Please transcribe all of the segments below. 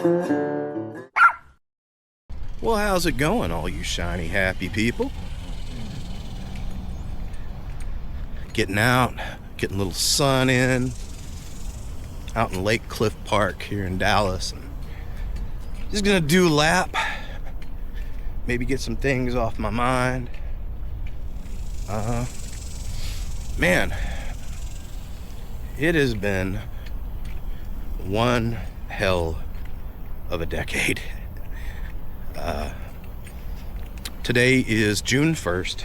Well, how's it going, all you shiny, happy people? Getting out, getting a little sun in, out in Lake Cliff Park here in Dallas. And just gonna do a lap, maybe get some things off my mind. Man, it has been one hell of a decade. Today is June 1st,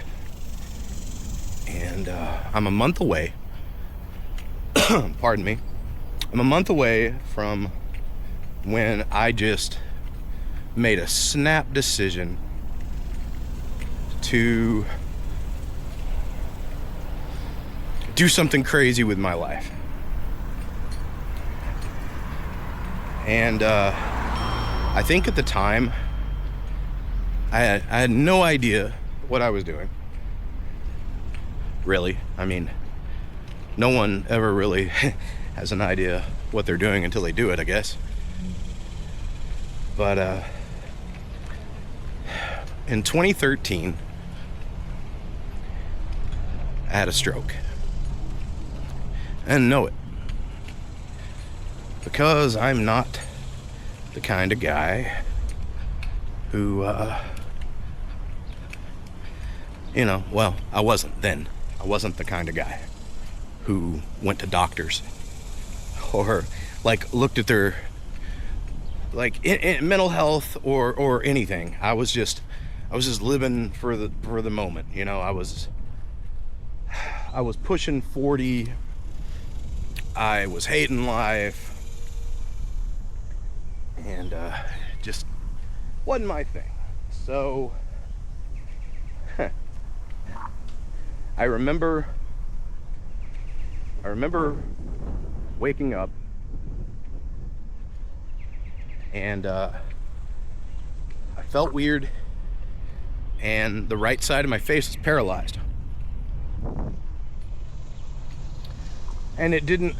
and I'm a month away. Pardon me. I'm a month away from when I just made a snap decision to do something crazy with my life. And I think at the time, I had no idea what I was doing. Really. I mean, no one ever really has an idea what they're doing until they do it, I guess. But in 2013, I had a stroke. I didn't know it. Because I'm not the kind of guy who, well, I wasn't then. I wasn't the kind of guy who went to doctors or like looked at their like in mental health or anything. I was just living for the moment. I was pushing 40. I was hating life, and just wasn't my thing. So I remember waking up, and I felt weird, and the right side of my face was paralyzed. And it didn't,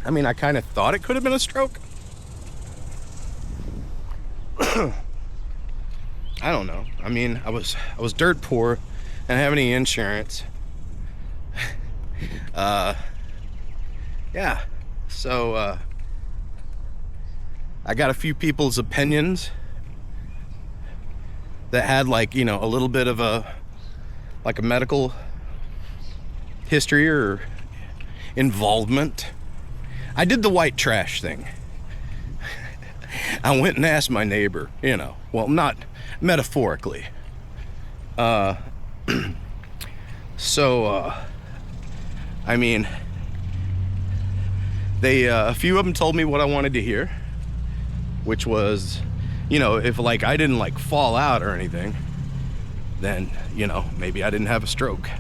I kind of thought it could have been a stroke. I don't know. I was dirt poor and didn't have any insurance. Yeah. So I got a few people's opinions that had a little bit of a medical history or involvement. I did the white trash thing. I went and asked my neighbor, well, not metaphorically. So, a few of them told me what I wanted to hear, which was, if I didn't fall out or anything, then, maybe I didn't have a stroke.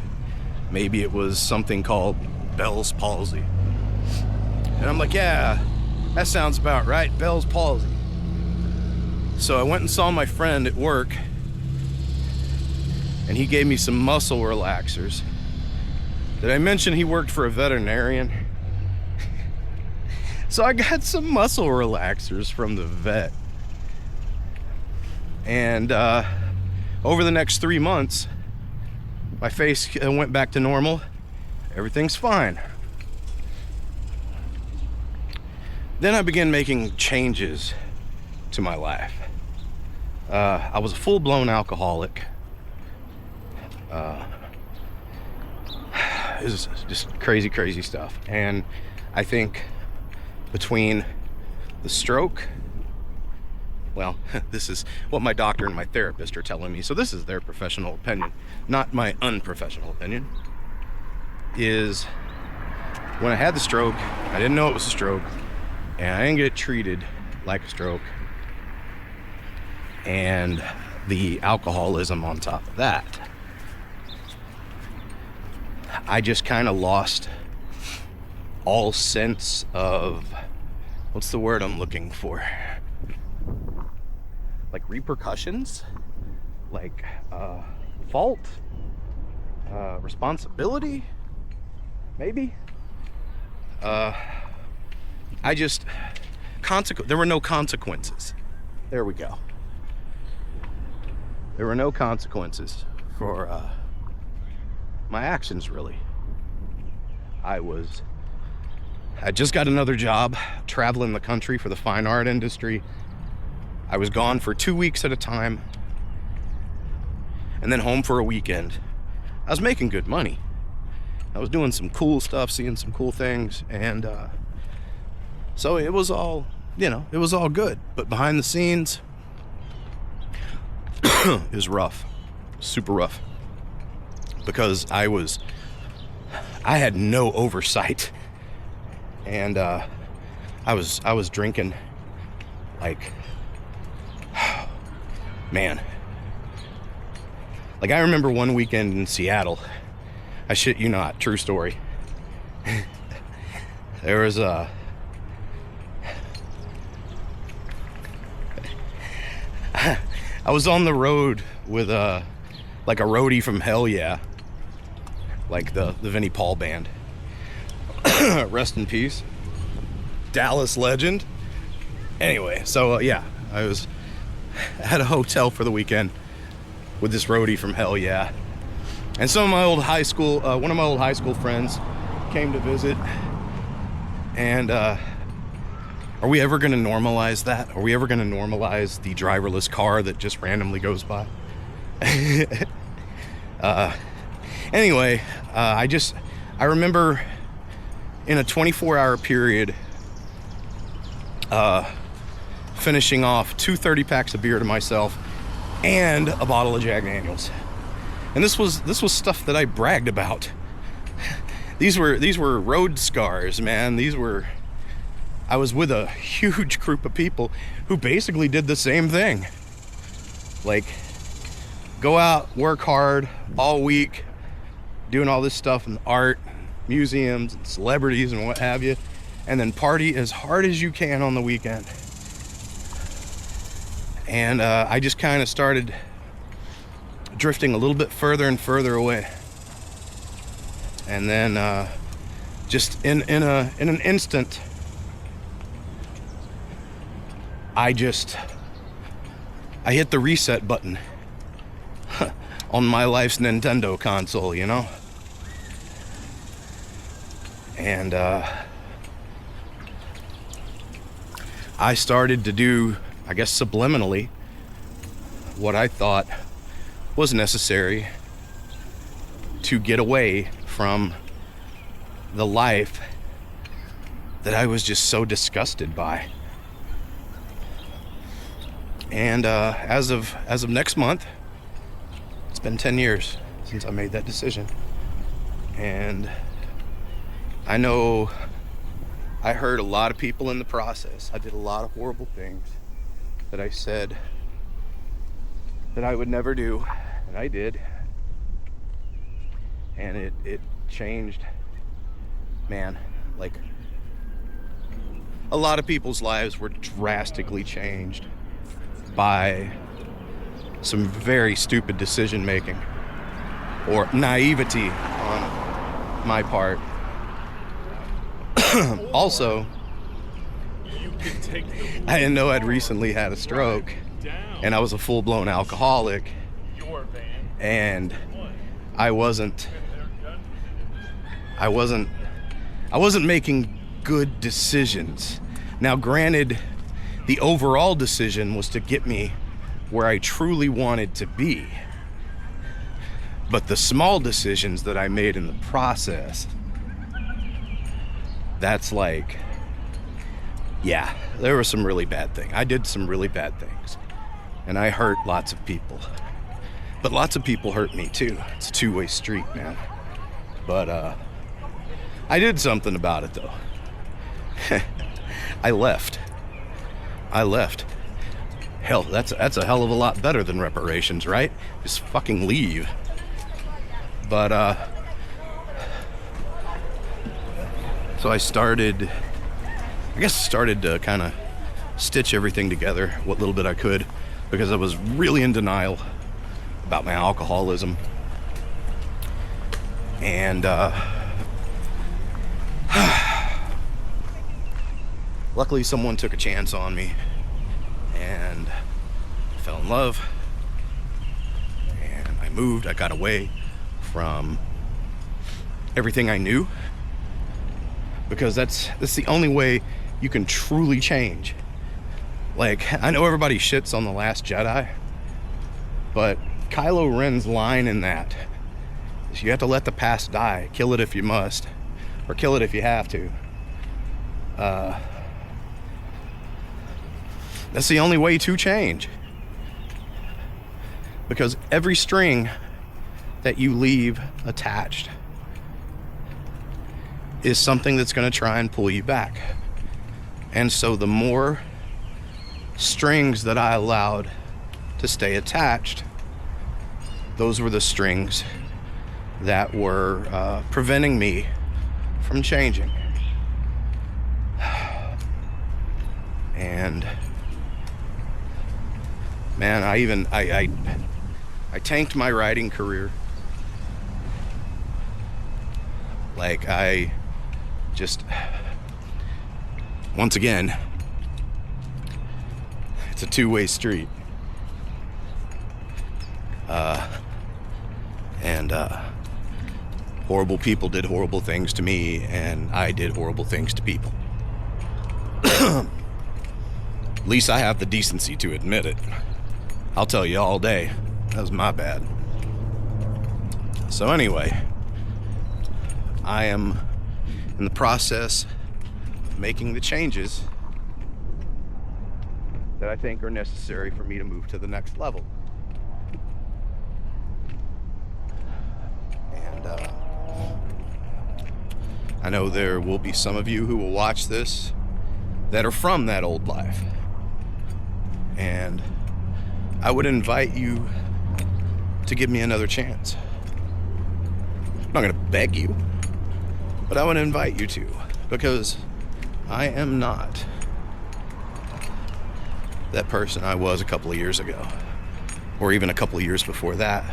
Maybe it was something called Bell's palsy. And I'm like, yeah, that sounds about right, Bell's palsy. So I went and saw my friend at work, and he gave me some muscle relaxers. Did I mention he worked for a veterinarian? So I got some muscle relaxers from the vet. And over the next 3 months, my face went back to normal. Everything's fine. Then I began making changes to my life. I was a full-blown alcoholic. It was just crazy stuff. And I think between the stroke, well, this is what my doctor and my therapist are telling me, so this is their professional opinion, not my unprofessional opinion, is when I had the stroke, I didn't know it was a stroke, and I didn't get treated like a stroke, and the alcoholism on top of that. I just kind of lost all sense of, what's the word I'm looking for? Like repercussions? Like fault? Responsibility? Maybe? there were no consequences. There we go. There were no consequences for my actions, really. I just got another job traveling the country for the fine art industry. I was gone for 2 weeks at a time, and then home for a weekend. I was making good money. I was doing some cool stuff, seeing some cool things, and so it was all, it was all good. But behind the scenes, it was rough, super rough, because I had no oversight, and I was drinking like, man. Like, I remember one weekend in Seattle, I shit you not, true story. There was I was on the road with like a roadie from Hell Yeah, like the Vinnie Paul band. Rest in peace, Dallas legend. Anyway, so yeah, I was at a hotel for the weekend with this roadie from Hell Yeah, and some of my old high school, one of my old high school friends came to visit, and are we ever going to normalize that? Are we ever going to normalize the driverless car that just randomly goes by? Anyway, I remember in a 24-hour period, finishing off 2 30-packs of beer to myself and a bottle of Jack Daniels. And this was stuff that I bragged about. These were road scars, man. I was with a huge group of people who basically did the same thing. Like, go out, work hard all week, doing all this stuff in art, museums, and celebrities and what have you, and then party as hard as you can on the weekend. And I just kind of started drifting a little bit further and further away. And then just in an instant, I hit the reset button on my life's Nintendo console, And I started to do, I guess subliminally, what I thought was necessary to get away from the life that I was just so disgusted by. And as of next month, it's been 10 years since I made that decision. And I know I hurt a lot of people in the process. I did a lot of horrible things that I said that I would never do, and I did. And it changed, man, like, a lot of people's lives were drastically changed by some very stupid decision making or naivety on my part. Also, I didn't know I'd recently had a stroke, and I was a full-blown alcoholic, and I wasn't making good decisions. Now, granted, the overall decision was to get me where I truly wanted to be, but the small decisions that I made in the process, that's like, yeah, there were some really bad things. I did some really bad things, and I hurt lots of people, but lots of people hurt me too. It's a two-way street, man. But I did something about it, though. I left. Hell, that's a hell of a lot better than reparations, right? Just fucking leave. But so I started to kind of stitch everything together, what little bit I could, because I was really in denial about my alcoholism. And luckily someone took a chance on me, and I fell in love, and I moved. I got away from everything I knew, because that's the only way you can truly change. Like, I know everybody shits on The Last Jedi, but Kylo Ren's line in that is, you have to let the past die, kill it if you must, or kill it if you have to. That's the only way to change, because every string that you leave attached is something that's going to try and pull you back. And so the more strings that I allowed to stay attached, those were the strings that were preventing me from changing. And man, I tanked my writing career. Like, I just, once again, it's a two-way street. And horrible people did horrible things to me, and I did horrible things to people. At least I have the decency to admit it. I'll tell you all day, that was my bad. So anyway, I am in the process of making the changes that I think are necessary for me to move to the next level. And I know there will be some of you who will watch this that are from that old life. And I would invite you to give me another chance. I'm not going to beg you, but I would invite you to, because I am not that person I was a couple of years ago, or even a couple of years before that,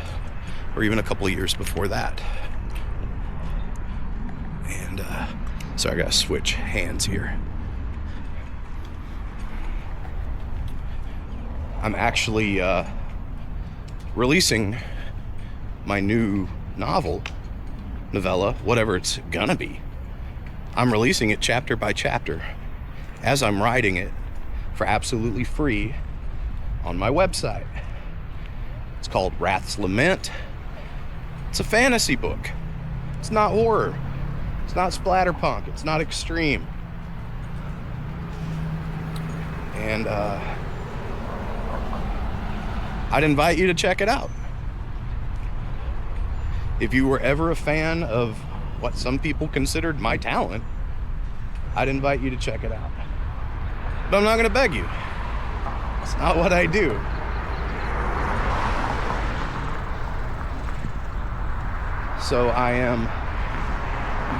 or even a couple of years before that. And so I gotta switch hands here. I'm actually releasing my new novella, whatever it's gonna be. I'm releasing it chapter by chapter as I'm writing it for absolutely free on my website. It's called Wrath's Lament. It's a fantasy book. It's not horror. It's not splatterpunk. It's not extreme. And I'd invite you to check it out. If you were ever a fan of what some people considered my talent, I'd invite you to check it out. But I'm not going to beg you. It's not what I do. So I am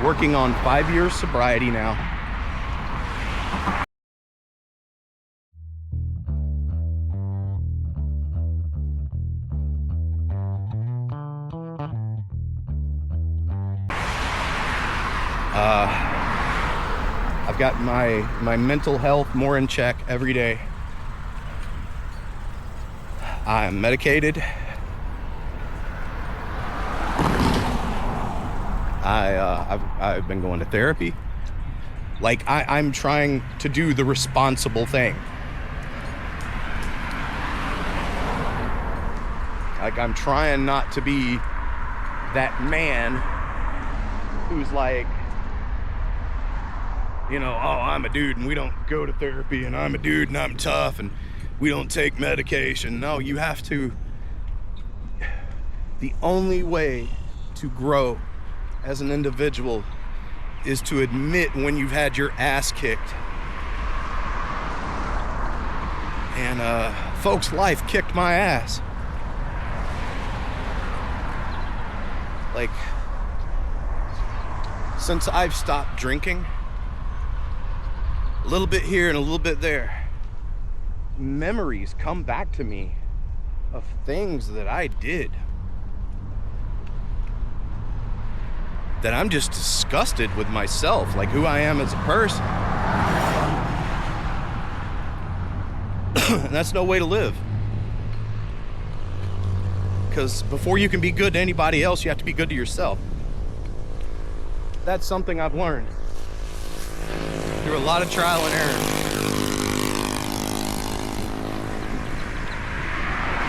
working on 5 years sobriety now. I've got my mental health more in check every day. I'm medicated. I've been going to therapy. Like, I'm trying to do the responsible thing. Like, I'm trying not to be that man who's like, you know, oh, I'm a dude and we don't go to therapy, and I'm a dude and I'm tough and we don't take medication. No, you have to. The only way to grow as an individual is to admit when you've had your ass kicked. And folks, life kicked my ass. Like, since I've stopped drinking, a little bit here and a little bit there, memories come back to me of things that I did that I'm just disgusted with myself, like who I am as a person. And that's no way to live. Because before you can be good to anybody else, you have to be good to yourself. That's something I've learned through a lot of trial and error.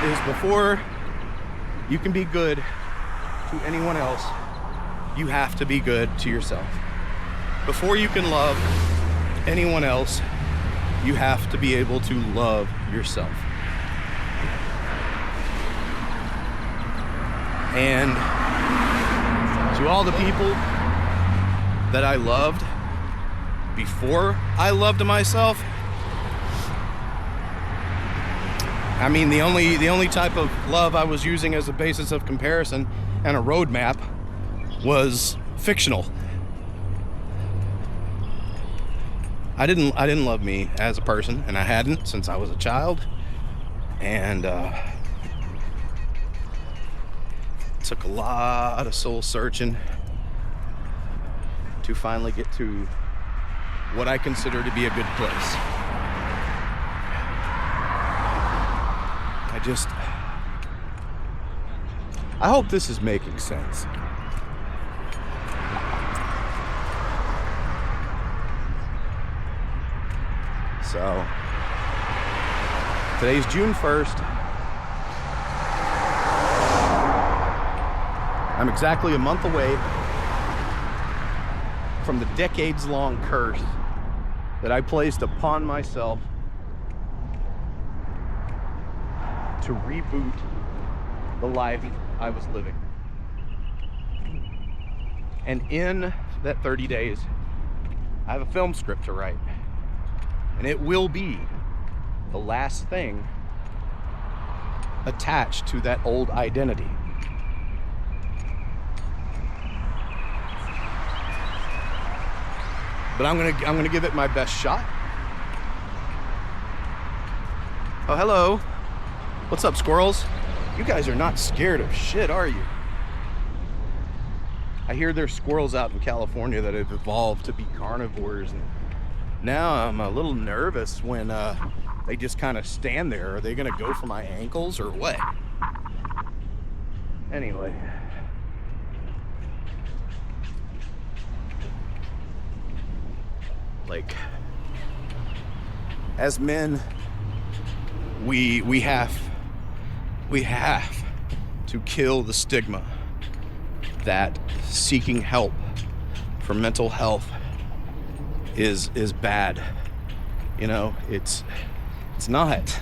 Is before you can be good to anyone else, you have to be good to yourself. Before you can love anyone else, you have to be able to love yourself. And to all the people that I loved before I loved myself, I mean, the only type of love I was using as a basis of comparison and a roadmap was fictional. I didn't love me as a person, and I hadn't since I was a child. And took a lot of soul searching to finally get to what I consider to be a good place. I hope this is making sense. So, today's June 1st. I'm exactly a month away from the decades-long curse that I placed upon myself to reboot the life I was living. And in that 30 days, I have a film script to write. And it will be the last thing attached to that old identity. But I'm gonna give it my best shot. Oh, hello. What's up, squirrels? You guys are not scared of shit, are you? I hear there's squirrels out in California that have evolved to be carnivores, and now I'm a little nervous when they just kind of stand there. Are they gonna go for my ankles or what? Anyway. Like, as men, we have to kill the stigma that seeking help for mental health is bad. You know, it's not.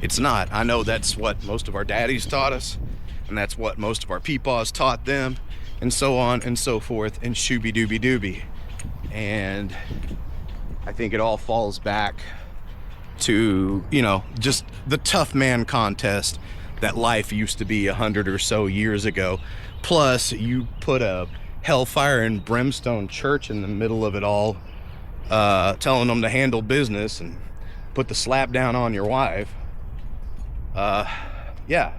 It's not. I know that's what most of our daddies taught us, and that's what most of our peepaws taught them, and so on and so forth, and shooby dooby dooby. And I think it all falls back to, you know, just the tough man contest that life used to be 100 or so years ago. Plus, you put a hellfire and brimstone church in the middle of it all, telling them to handle business and put the slap down on your wife. Yeah,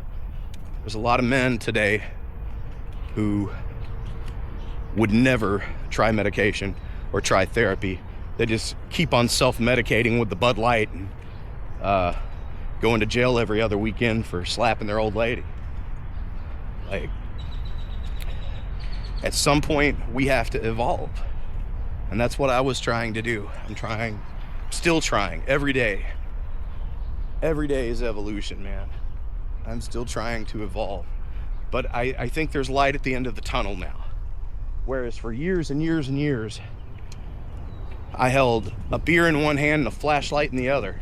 there's a lot of men today who would never try medication or try therapy. They just keep on self-medicating with the Bud Light and going to jail every other weekend for slapping their old lady. Like, at some point we have to evolve, and that's what I was trying to do. Still trying every day. Every day is evolution, man. I'm still trying to evolve, but I think there's light at the end of the tunnel now. Whereas for years and years and years, I held a beer in one hand and a flashlight in the other,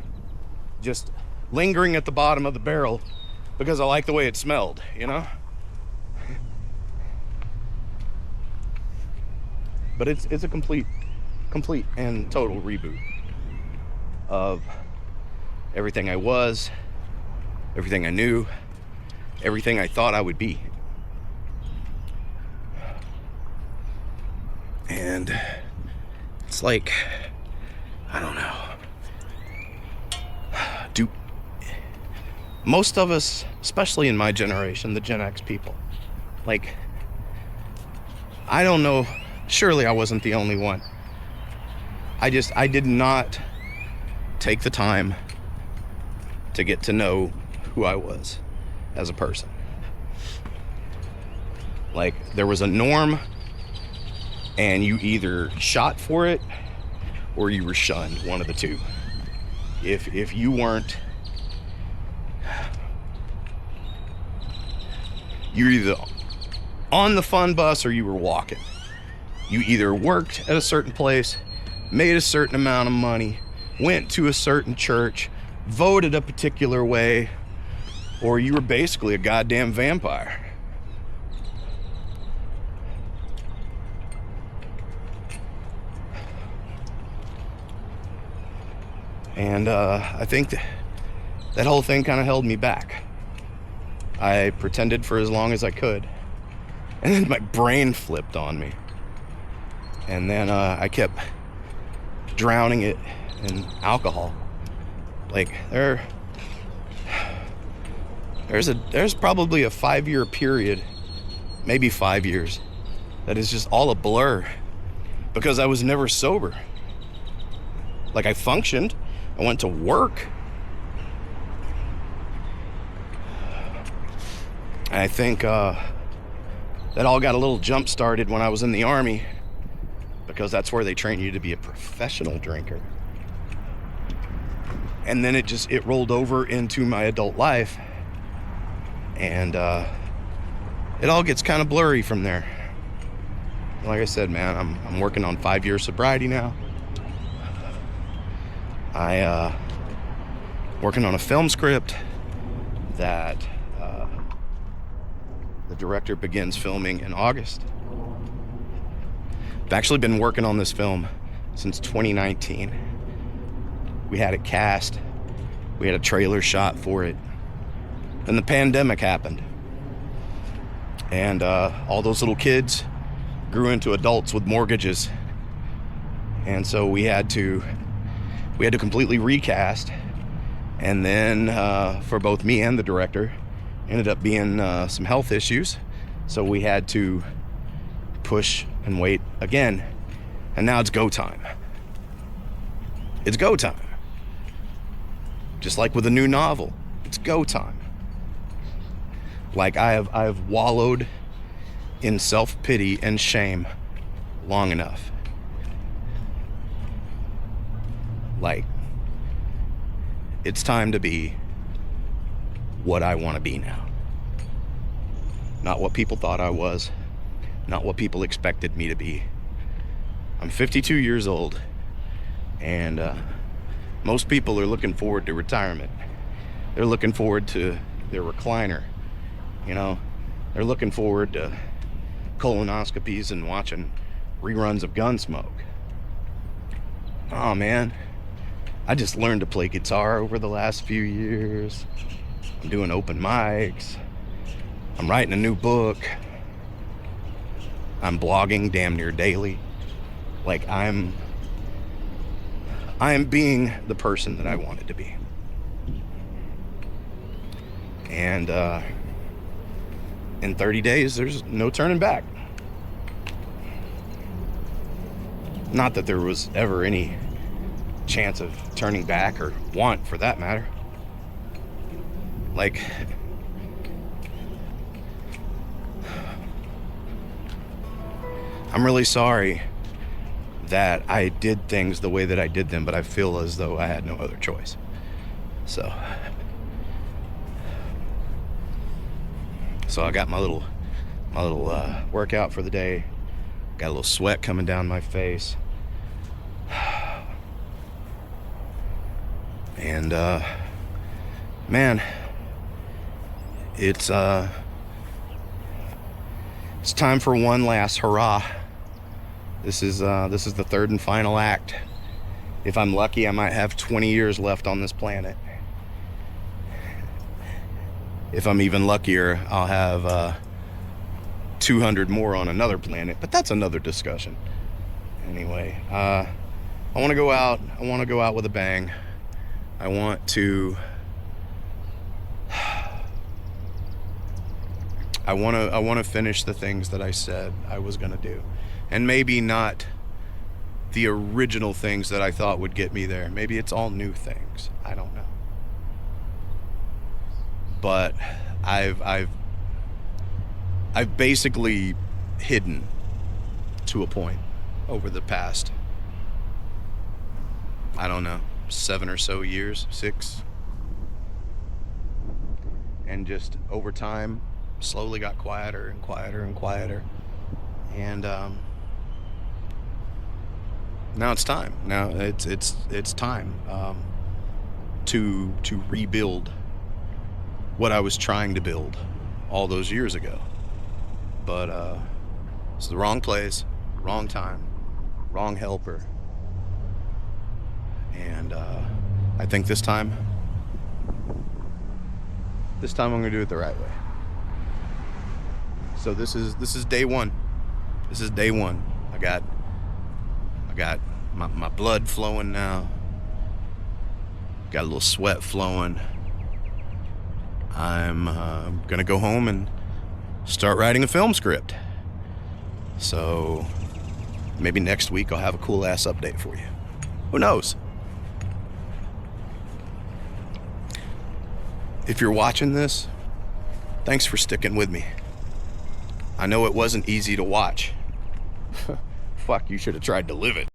just lingering at the bottom of the barrel because I like the way it smelled, you know? But it's a complete and total reboot of everything I was, everything I knew, everything I thought I would be. And it's like, I don't know. Most of us, especially in my generation, the Gen X people, like, I don't know, surely I wasn't the only one, I did not take the time to get to know who I was as a person. Like, there was a norm, and you either shot for it or you were shunned, one of the two. If you weren't, you're either on the fun bus or you were walking. You either worked at a certain place, made a certain amount of money, went to a certain church, voted a particular way, or you were basically a goddamn vampire. And I think that whole thing kind of held me back. I pretended for as long as I could, and then my brain flipped on me. And then I kept drowning it in alcohol. Like, there's probably a 5-year period, maybe 5 years, that is just all a blur, because I was never sober. Like, I functioned, I went to work. And I think that all got a little jump started when I was in the Army, because that's where they train you to be a professional drinker. And then it rolled over into my adult life, and it all gets kind of blurry from there. Like I said, man, I'm working on 5-year sobriety now. I working on a film script that the director begins filming in August. I've actually been working on this film since 2019. We had it cast. We had a trailer shot for it. Then the pandemic happened. And all those little kids grew into adults with mortgages. And so we had to completely recast. And then for both me and the director, ended up being some health issues. So we had to push and wait again. And now it's go time. It's go time. Just like with a new novel, it's go time. Like, I have wallowed in self-pity and shame long enough. Like, it's time to be what I want to be now. Not what people thought I was, not what people expected me to be. I'm 52 years old, and most people are looking forward to retirement. They're looking forward to their recliner, you know. They're looking forward to colonoscopies and watching reruns of Gunsmoke. Oh man, I just learned to play guitar over the last few years. I'm doing open mics. I'm writing a new book. I'm blogging damn near daily. Like, I am being the person that I wanted to be. And in 30 days, there's no turning back. Not that there was ever any chance of turning back, or want, for that matter. Like, I'm really sorry that I did things the way that I did them, but I feel as though I had no other choice. So I got my little workout for the day. Got a little sweat coming down my face. And man, it's time for one last hurrah. This is the third and final act. If I'm lucky, I might have 20 years left on this planet. If I'm even luckier, I'll have 200 more on another planet, but that's another discussion. Anyway, I want to go out. I want to go out with a bang. I want to finish the things that I said I was going to do. And maybe not the original things that I thought would get me there. Maybe it's all new things. I don't know. But I've basically hidden to a point over the past, I don't know, 7 or so years, 6. And just over time, slowly got quieter and quieter and quieter. And now it's time. Now it's time to rebuild what I was trying to build all those years ago. But it's the wrong place, wrong time, wrong helper. And I think this time I'm gonna do it the right way. So this is day one. This is day one. I got my blood flowing now. Got a little sweat flowing. I'm gonna go home and start writing a film script. So maybe next week I'll have a cool ass update for you. Who knows? If you're watching this, thanks for sticking with me. I know it wasn't easy to watch. Fuck, you should have tried to live it.